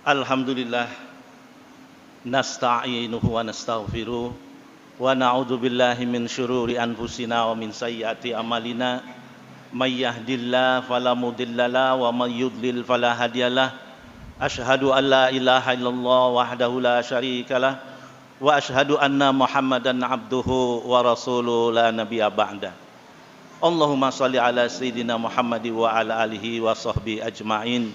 Alhamdulillah nasta'inuhu wa nastaghfiruh wa na'udzu billahi min syururi anfusina wa min sayyiati amalina may yahdihillahu fala mudhillalah wa may yudlil fala hadiyalah asyhadu an la ilaha illallah wahdahu la syarikalah wa asyhadu anna muhammadan abduhu wa rasuluhu la nabiyya ba'da. Allahumma shalli ala sayyidina Muhammad wa ala alihi wa sahbihi ajma'in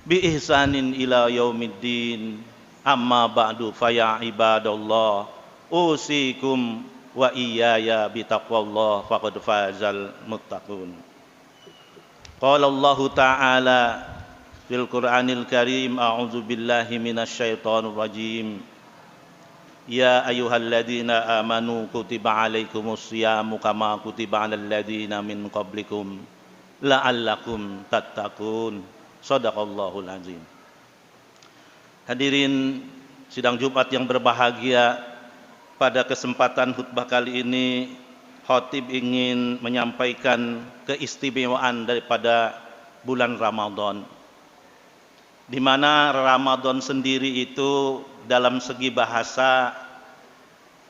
bi ihsanin ila yaumiddin. Amma ba'du fa ya ibadallah usikum wa iyaya bi taqwallah faqad fazal muttaqun. Qala Allah ta'ala fil Qur'anil Karim a'udzu billahi minasyaitonir rajim. Ya ayyuhalladzina amanu kutiba alaikumus syiyamu kama kutiba alal ladzina min qablikum la'allakum tattaqun. Shadaqallahul azim. Hadirin sidang Jumat yang berbahagia, pada kesempatan khutbah kali ini khatib ingin menyampaikan keistimewaan daripada bulan Ramadan, di mana Ramadan sendiri itu dalam segi bahasa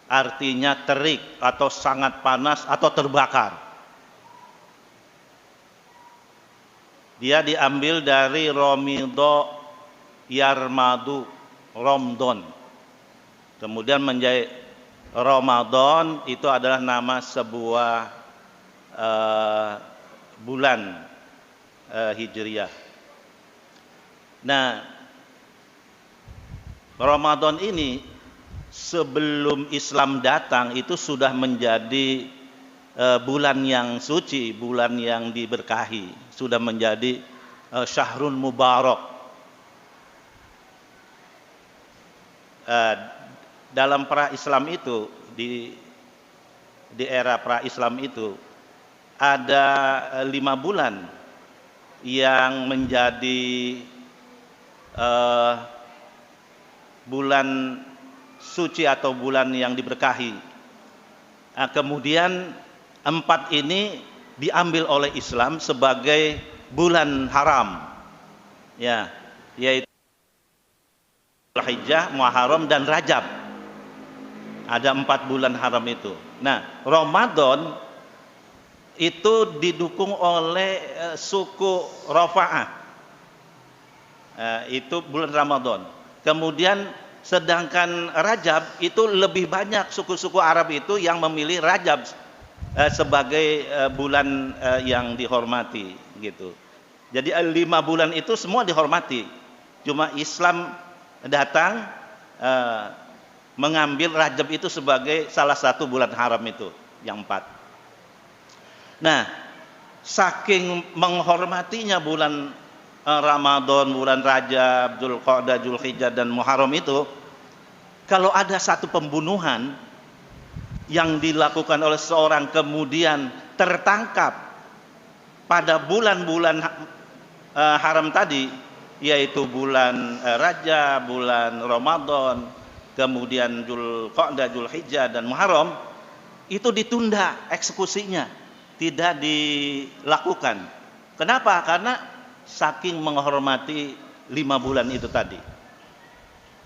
artinya terik atau sangat panas atau terbakar. Dia diambil dari Romido Yarmadu Romdon. Kemudian menjadi Ramadan itu adalah nama sebuah bulan Hijriyah. Nah, Ramadan ini sebelum Islam datang itu sudah menjadi bulan yang suci, bulan yang diberkahi, sudah menjadi syahrun mubarak. Dalam pra-Islam itu, di era pra-Islam itu ada 5 bulan yang menjadi bulan suci atau bulan yang diberkahi. Kemudian 4 ini diambil oleh Islam sebagai bulan haram, ya, yaitu Dzulhijjah, Muharram dan Rajab. Ada 4 bulan haram itu. Nah, Ramadan itu didukung oleh suku Rafa'ah. Itu bulan Ramadan. Kemudian sedangkan Rajab itu lebih banyak suku-suku Arab itu yang memilih Rajab sebagai bulan yang dihormati gitu. Jadi 5 bulan itu semua dihormati. Cuma Islam datang mengambil Rajab itu sebagai salah satu bulan haram itu, yang 4. Nah, saking menghormatinya bulan Ramadan, bulan Rajab, Dzulqa'dah, Dzulhijjah dan Muharram itu, kalau ada satu pembunuhan yang dilakukan oleh seorang kemudian tertangkap pada bulan-bulan haram tadi, yaitu bulan Rajab, bulan Ramadan, kemudian Dzulqa'dah, Dzulhijjah dan Muharram, itu ditunda eksekusinya, tidak dilakukan. Kenapa? Karena saking menghormati 5 bulan itu tadi.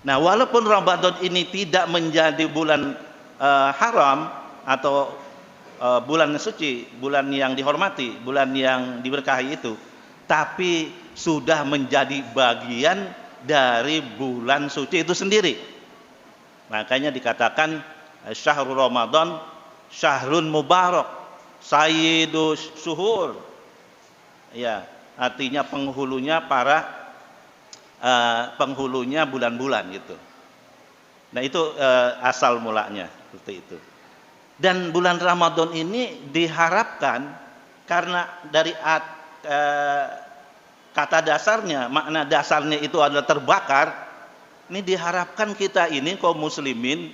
Nah, walaupun Ramadan ini tidak menjadi bulan haram atau bulan suci, bulan yang dihormati, bulan yang diberkahi itu, tapi sudah menjadi bagian dari bulan suci itu sendiri. Makanya dikatakan syahrul Ramadan syahrun mubarak, sayyidus syuhur. Ya, artinya penghulunya penghulunya bulan-bulan gitu. Nah, itu asal mulanya seperti itu. Dan bulan Ramadan ini diharapkan karena dari kata dasarnya, makna dasarnya itu adalah terbakar. Ini diharapkan kita ini kaum muslimin,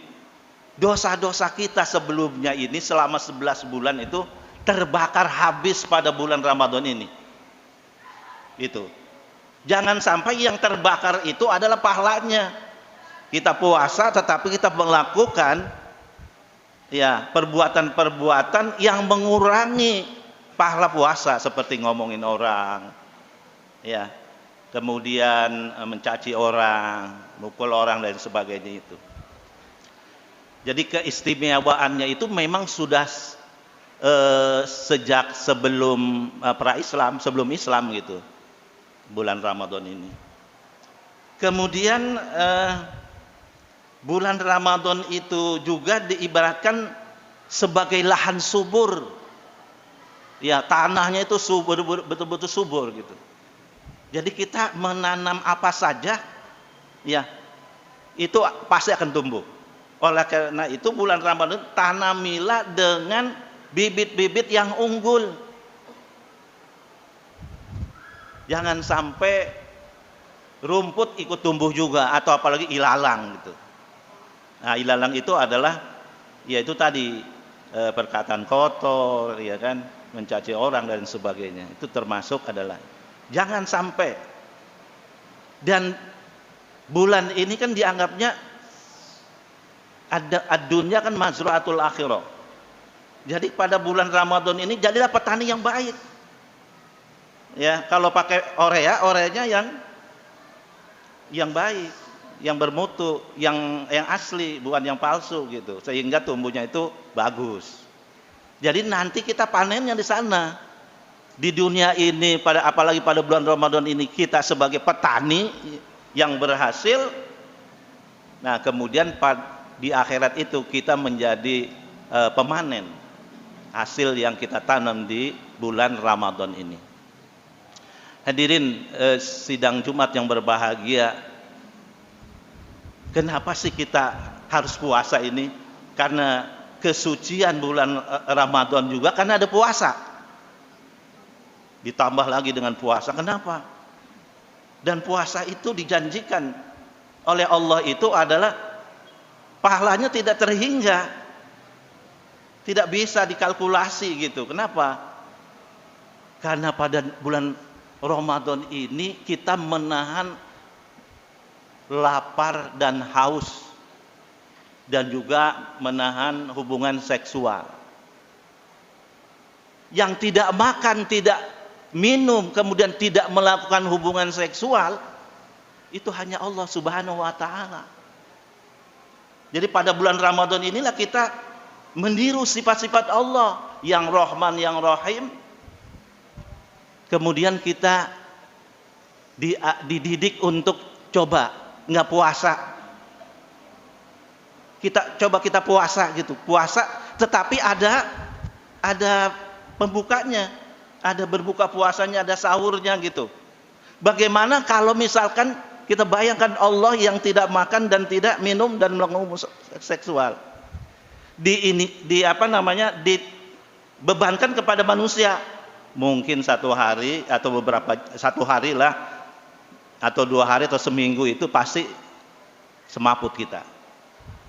dosa-dosa kita sebelumnya ini selama 11 bulan itu terbakar habis pada bulan Ramadan ini. Itu. Jangan sampai yang terbakar itu adalah pahalanya. Kita puasa tetapi kita melakukan ya perbuatan-perbuatan yang mengurangi pahala puasa, seperti ngomongin orang, ya, kemudian mencaci orang, mukul orang dan sebagainya itu. Jadi keistimewaannya itu memang sudah sejak sebelum pra-Islam, sebelum Islam gitu, bulan Ramadan ini. Kemudian bulan Ramadan itu juga diibaratkan sebagai lahan subur. Ya, tanahnya itu subur, betul-betul subur gitu. Jadi kita menanam apa saja, ya, itu pasti akan tumbuh. Oleh karena itu bulan Ramadan tanamilah dengan bibit-bibit yang unggul. Jangan sampai rumput ikut tumbuh juga, atau apalagi ilalang gitu. Nah, ilalang itu adalah yaitu tadi perkataan kotor, ya kan, mencaci orang dan sebagainya. Itu termasuk adalah jangan sampai. Dan bulan ini kan dianggapnya ada dunia kan mazraatul akhirah. Jadi pada bulan Ramadan ini jadilah petani yang baik. Ya, kalau pakai orenya yang baik, yang bermutu, yang asli, bukan yang palsu gitu. Sehingga tumbuhnya itu bagus. Jadi nanti kita panennya di sana. Di dunia ini apalagi pada bulan Ramadan ini kita sebagai petani yang berhasil. Nah, kemudian di akhirat itu kita menjadi pemanen hasil yang kita tanam di bulan Ramadan ini. Hadirin sidang Jumat yang berbahagia, kenapa sih kita harus puasa ini? Karena kesucian bulan Ramadan juga karena ada puasa. Ditambah lagi dengan puasa. Kenapa? Dan puasa itu dijanjikan oleh Allah itu adalah pahalanya tidak terhingga, tidak bisa dikalkulasi gitu. Kenapa? Karena pada bulan Ramadan ini kita menahan lapar dan haus, dan juga menahan hubungan seksual. Yang tidak makan, tidak minum, kemudian tidak melakukan hubungan seksual, itu hanya Allah Subhanahu wa Ta'ala. Jadi pada bulan Ramadan inilah kita meniru sifat-sifat Allah yang Rahman, yang Rahim. Kemudian kita dididik untuk coba nggak puasa. Kita puasa gitu, puasa, tetapi ada pembukanya, ada berbuka puasanya, ada sahurnya gitu. Bagaimana kalau misalkan kita bayangkan Allah yang tidak makan dan tidak minum dan melakukan hubungan seksual. Dibebankan kepada manusia. Mungkin satu hari atau satu hari lah, atau 2 hari atau seminggu itu pasti semaput kita.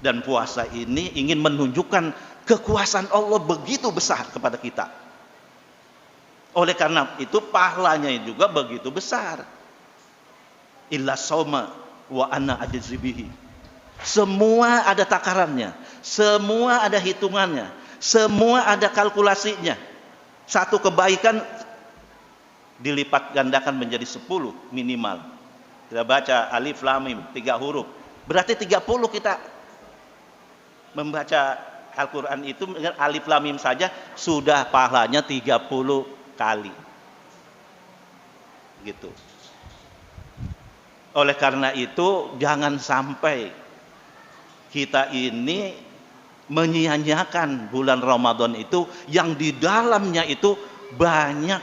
Dan puasa ini ingin menunjukkan kekuasaan Allah begitu besar kepada kita. Oleh karena itu pahalanya juga begitu besar. Illa soma wa ana ajzi bihi. Semua ada takarannya, semua ada hitungannya, semua ada kalkulasinya. Satu kebaikan dilipat gandakan menjadi 10 minimal. Kita baca alif lam mim 3 huruf. Berarti 30 kita membaca Al-Qur'an itu dengan alif lam mim saja sudah pahalanya 30 kali. Gitu. Oleh karena itu jangan sampai kita ini menyia-nyiakan bulan Ramadan itu yang di dalamnya itu banyak,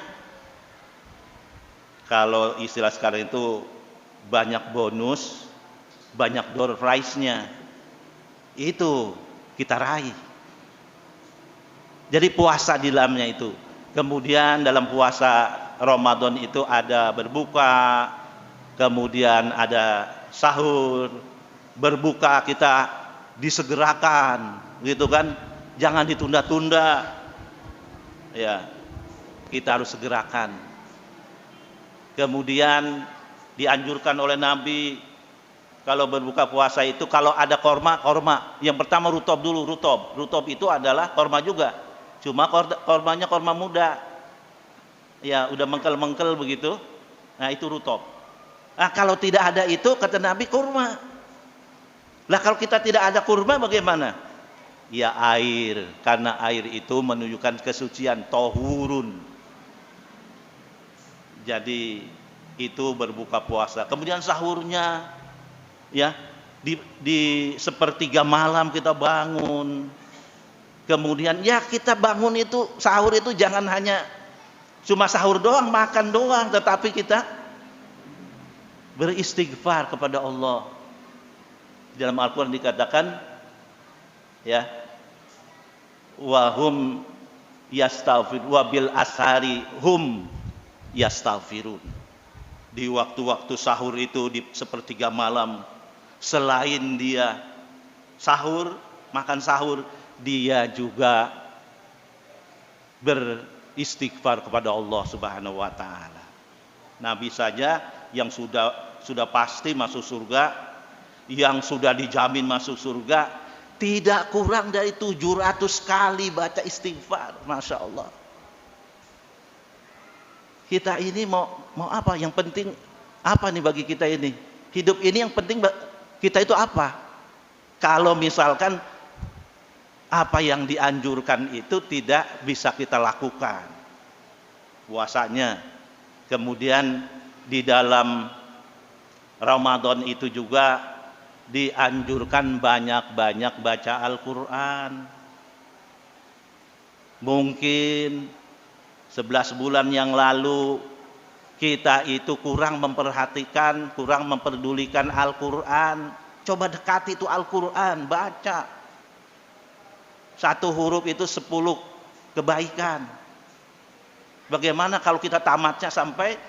kalau istilah sekarang itu banyak bonus, banyak door prize-nya. Itu kita raih. Jadi puasa di dalamnya itu. Kemudian dalam puasa Ramadan itu ada berbuka, kemudian ada sahur. Berbuka kita disegerakan, gitu kan? Jangan ditunda-tunda. Ya, kita harus segerakan. Kemudian dianjurkan oleh Nabi kalau berbuka puasa itu kalau ada korma. Yang pertama rutob dulu, rutob itu adalah korma juga. Cuma kormanya korma muda. Ya, udah mengkel-mengkel begitu. Nah, itu rutob. Nah, kalau tidak ada itu, kata Nabi, kurma. Lah kalau kita tidak ada kurma bagaimana? Ya air, karena air itu menunjukkan kesucian, tohurun. Jadi itu berbuka puasa. Kemudian sahurnya, ya di sepertiga malam kita bangun. Kemudian ya kita bangun itu sahur itu jangan hanya cuma sahur doang, makan doang, tetapi kita beristighfar kepada Allah. Dalam Al-Quran dikatakan, ya, wahum yastaghfir wabil ashari hum yastaghfirun. Di waktu-waktu sahur itu di sepertiga malam, selain dia sahur, makan sahur, dia juga beristighfar kepada Allah Subhanahu wa taala. Nabi saja yang sudah pasti masuk surga, yang sudah dijamin masuk surga, tidak kurang dari 700 kali baca istighfar. Masya Allah. Kita ini mau apa? Yang penting apa nih bagi kita ini? Hidup ini yang penting kita itu apa? Kalau misalkan apa yang dianjurkan itu tidak bisa kita lakukan, puasanya. Kemudian di dalam Ramadan itu juga dianjurkan banyak-banyak baca Al-Quran. Mungkin 11 bulan yang lalu kita itu kurang memperhatikan, kurang memperdulikan Al-Quran. Coba dekati itu Al-Quran, baca. Satu huruf itu 10 kebaikan. Bagaimana kalau kita tamatnya sampai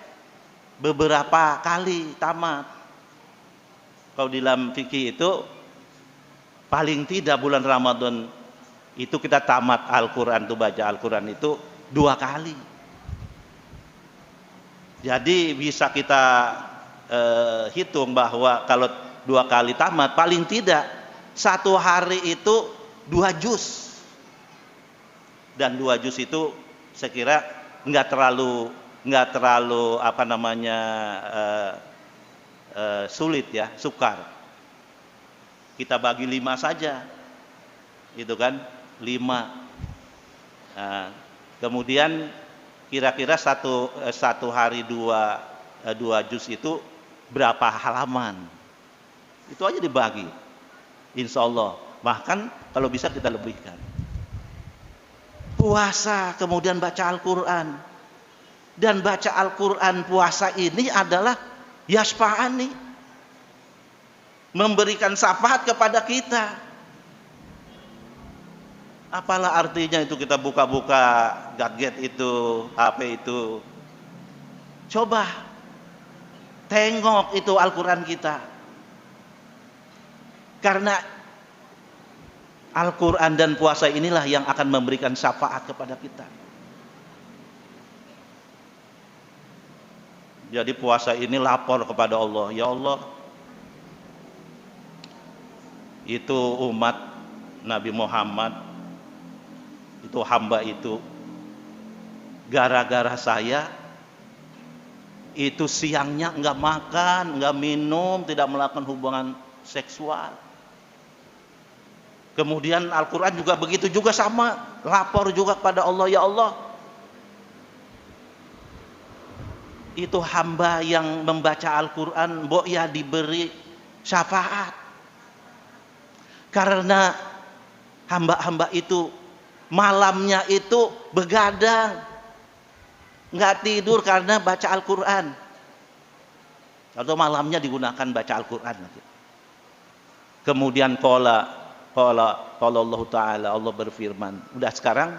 beberapa kali tamat? Kalau di dalam fikih itu paling tidak bulan Ramadan itu kita tamat Al-Quran, itu baca Al-Quran itu 2 kali. Jadi bisa kita hitung bahwa kalau 2 kali tamat, paling tidak 1 hari itu 2 juz. Dan 2 juz itu saya kira nggak terlalu apa namanya sulit ya, sukar. Kita bagi 5 saja, itu kan 5. Nah, kemudian kira-kira satu hari 2 juz itu berapa halaman? Itu aja dibagi, insya Allah. Bahkan kalau bisa kita lebihkan. Puasa, kemudian baca Al-Quran. Dan baca Al-Quran puasa ini adalah yasfa'ani, memberikan syafaat kepada kita. Apalah artinya itu kita buka-buka gadget itu, HP itu. Coba tengok itu Al-Quran kita. Karena Al-Quran dan puasa inilah yang akan memberikan syafaat kepada kita. Jadi puasa ini lapor kepada Allah. Ya Allah, itu umat Nabi Muhammad, itu hamba itu, gara-gara saya itu siangnya enggak makan, enggak minum, tidak melakukan hubungan seksual. Kemudian Al-Quran juga begitu juga sama, lapor juga kepada Allah. Ya Allah, itu hamba yang membaca Al-Quran, mbok ya diberi syafaat. Karena hamba-hamba itu malamnya itu begadang, nggak tidur karena baca Al-Quran. Atau malamnya digunakan baca Al-Quran. Kemudian qala Allah Ta'ala, Allah berfirman, udah sekarang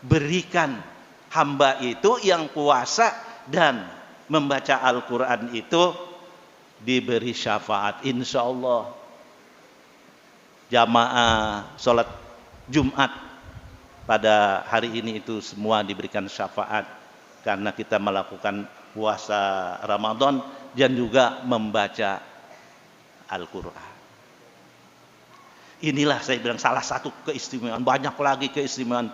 berikan hamba itu yang puasa dan membaca Al-Quran itu diberi syafaat. Insya Allah jamaah sholat Jumat pada hari ini itu semua diberikan syafaat karena kita melakukan puasa Ramadan dan juga membaca Al-Quran. Inilah saya bilang salah satu keistimewaan, banyak lagi keistimewaan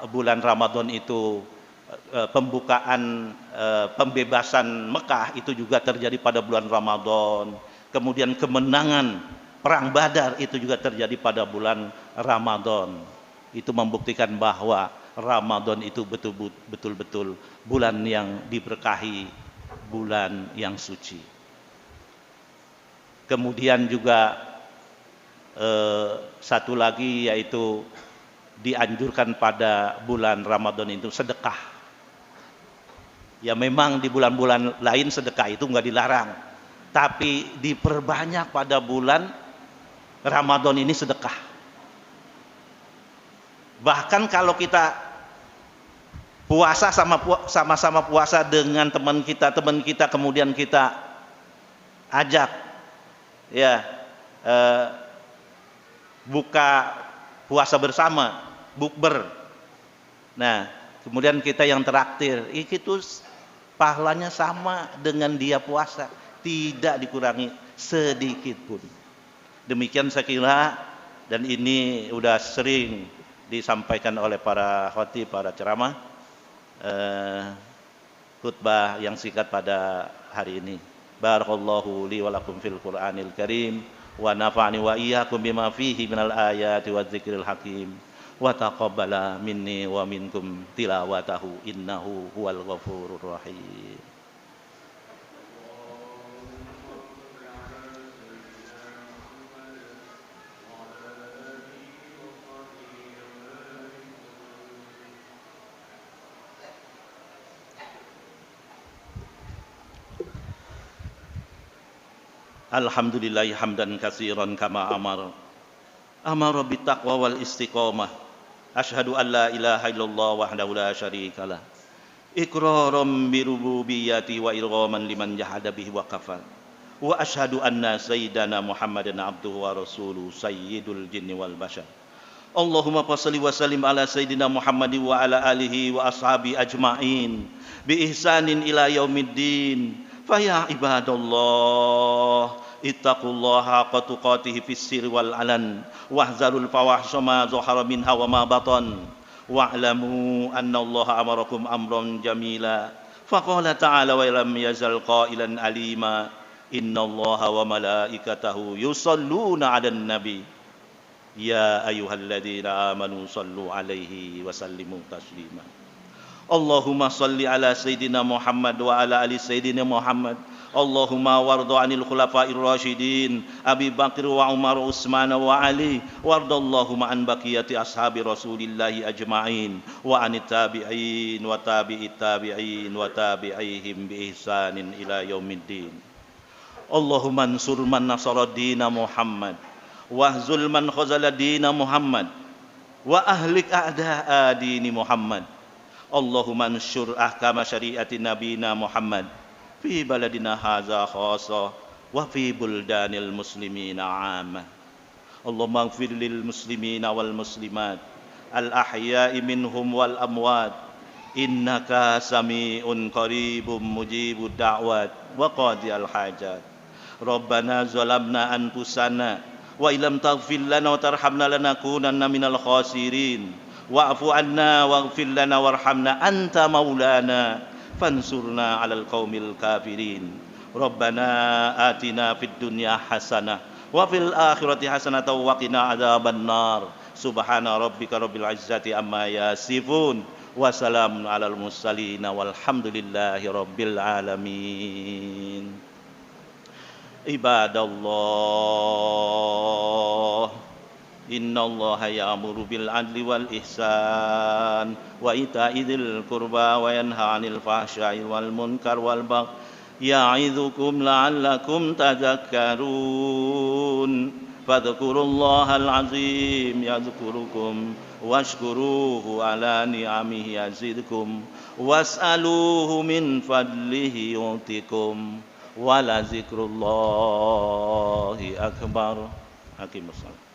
bulan Ramadan itu. pembukaan pembebasan Mekah itu juga terjadi pada bulan Ramadan. Kemudian kemenangan perang Badar itu juga terjadi pada bulan Ramadan. Itu membuktikan bahwa Ramadan itu betul-betul bulan yang diberkahi, bulan yang suci. Kemudian juga satu lagi yaitu dianjurkan pada bulan Ramadan itu sedekah. Ya memang di bulan-bulan lain sedekah itu nggak dilarang, tapi diperbanyak pada bulan Ramadan ini sedekah. Bahkan kalau kita puasa sama-sama puasa dengan teman kita kemudian kita ajak ya buka puasa bersama, bukber. Nah, kemudian kita yang traktir, itu pahalanya sama dengan dia puasa, tidak dikurangi sedikit pun. Demikian saya kira, dan ini udah sering disampaikan oleh para khatib, para ceramah, khutbah yang singkat pada hari ini. Barakallahu li wa lakum fil Qur'anil Karim wa nafa'ani wa iyyakum bima fihi minal ayati wa dzikril hakim wa taqabbala minni wa minkum tilawatahu innahu huwal ghafurur rahim. Alhamdulillahi hamdan katsiran kama amara bittaqwa wal istiqamah. Asyhadu an la ilaha illallah wahdahu la syarikalah. Iqraram bi rububiyyati wa irghaman liman jahada bihi wa kafar. Wa asyhadu anna sayyidana Muhammadan abduhu wa rasuluhu sayyidul jinni wal bashar. Allahumma shalli wa sallim ala sayyidina Muhammadin wa ala alihi wa ashabi ajma'in bi ihsanin ila yaumiddin. Faya ibadallah ittaqullaha haqqa tuqatih fis sirri wal alan wahzarul fawahisha ma zahara minha wa ma batan wa'lamu annallaha amarakum amran jamila faqala ta'ala wa lam yazal qailan alima innallaha wa malaikatahu yusalluna 'alan nabi ya ayyuhalladzina amanu sallu 'alaihi wa sallimu taslima. Allahumma salli ala Sayyidina Muhammad wa ala ali Sayyidina Muhammad. Allahumma warda anil khulafa'ir rasyidin Abi Bakr wa Umar Utsman wa Ali wardallahumma an baqiyati ashabi Rasulillahi ajma'in wa anit tabi'in wa tabi'it tabi'in wa tabi'ihim bi ihsanin ila yaumiddin. Allahumma ansur man nasara dina Muhammad wahzul man khazala dina Muhammad wa ahlik a'da'a dini Muhammad. Allahumma ansyur ahkama syariati nabina Muhammad fi baladina hadza khassa wa fi buldanil muslimina 'amma. Allahumma ighfir lil muslimina wal muslimat al ahya'i minhum wal amwat innaka sami'un qaribun mujibud da'wat wa qadiyal hajat. Rabbana zalamna anfusana wa illam taghfir lana wa tarhamna lanakunanna minal khasirin. Wa'fu anna waghfir lana warhamna anta maulana fansurna 'alal qaumil kafirin. Rabbana atina fid dunya hasanah wa fil akhirati hasanah wa qina adzabannar. Subhana rabbika rabbil izzati amma yasifun wa salamun 'alal mursalin walhamdulillahi rabbil alamin. Ibadallah, innallaha ya'muru bil 'adli wal ihsan wa ita'i dzil qurba wa yanha 'anil fahsya'i wal munkar wal baghi ya'idzukum la'allakum tadhakkarun. Fadhkurullahal 'azim yadhkurukum washkuruhu 'ala ni'amihi yazidkum was'aluhu min fadlihi yu'tikum wa la dzikrullahi akbar. Hakimus salam.